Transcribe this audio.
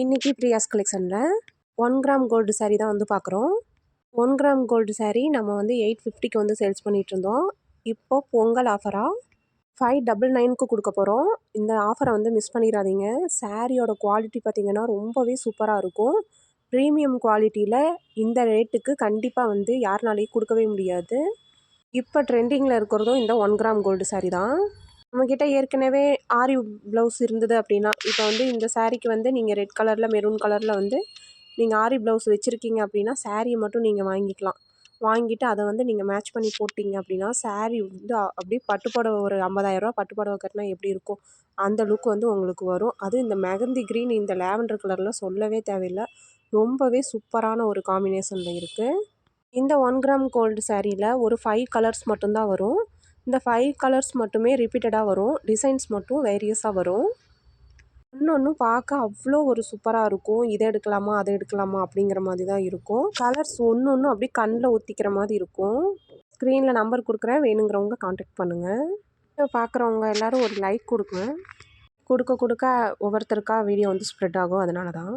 இன்றைக்கி பிரியாஸ் கலெக்ஷனில் 1 gram gold sari தான் வந்து பார்க்குறோம். 1 கிராம் கோல்டு சாரீ நம்ம வந்து 850க்கு வந்து சேல்ஸ் பண்ணிகிட்ருந்தோம். இப்போது பொங்கல் ஆஃபராக 599க்கு கொடுக்க போகிறோம். இந்த ஆஃபரை வந்து மிஸ் பண்ணிடாதீங்க. சாரியோட குவாலிட்டி பார்த்திங்கன்னா ரொம்பவே சூப்பராக இருக்கும். ப்ரீமியம் குவாலிட்டியில் இந்த ரேட்டுக்கு கண்டிப்பாக வந்து யாருனாலையும் கொடுக்கவே முடியாது. இப்போ ட்ரெண்டிங்கில் இருக்கிறதும் இந்த 1 கிராம் கோல்டு சாரீ தான். நம்மக்கிட்ட ஏற்கனவே ஆரி ப்ளவுஸ் இருந்தது அப்படின்னா, இப்போ வந்து இந்த சாரீக்கு வந்து நீங்கள் ரெட் கலரில் மெரூன் கலரில் வந்து நீங்கள் ஆரி ப்ளவுஸ் வச்சுருக்கீங்க அப்படின்னா சாரியை மட்டும் நீங்கள் வாங்கிக்கலாம். வாங்கிட்டு அதை வந்து நீங்கள் மேட்ச் பண்ணி போட்டிங்க அப்படின்னா சாரீ வந்து அப்படியே பட்டுப்புடவை ஒரு 50,000 பட்டுப்புடவை கட்டினா எப்படி இருக்கும் அந்த லுக் வந்து உங்களுக்கு வரும். அதுவும் இந்த மெகந்தி க்ரீன் இந்த லேவண்டர் கலரில் சொல்லவே தேவையில்லை. ரொம்பவே சூப்பரான ஒரு காம்பினேஷனில் இருக்குது. இந்த 1 கிராம் கோல்டு சாரியில் ஒரு 5 கலர்ஸ் மட்டும்தான் வரும். இந்த 5 கலர்ஸ் மட்டுமே ரிப்பீட்டடாக வரும். டிசைன்ஸ் மட்டும் வேரியஸாக வரும். இன்னொன்று பார்க்க அவ்வளோ ஒரு சூப்பராக இருக்கும். இதை எடுக்கலாமா அதை எடுக்கலாமா அப்படிங்கிற மாதிரி தான் இருக்கும். கலர்ஸ் ஒன்று ஒன்று அப்படியே கண்ணில் ஒத்திக்கிற மாதிரி இருக்கும். ஸ்க்ரீனில் நம்பர் கொடுக்குறேன், வேணுங்கிறவங்க காண்டாக்ட் பண்ணுங்கள். இப்போ பார்க்குறவங்க எல்லோரும் ஒரு லைக் கொடுங்க. கொடுக்க கொடுக்க ஒவ்வொருத்தருக்கா வீடியோ வந்து ஸ்ப்ரெட் ஆகும். அதனால தான்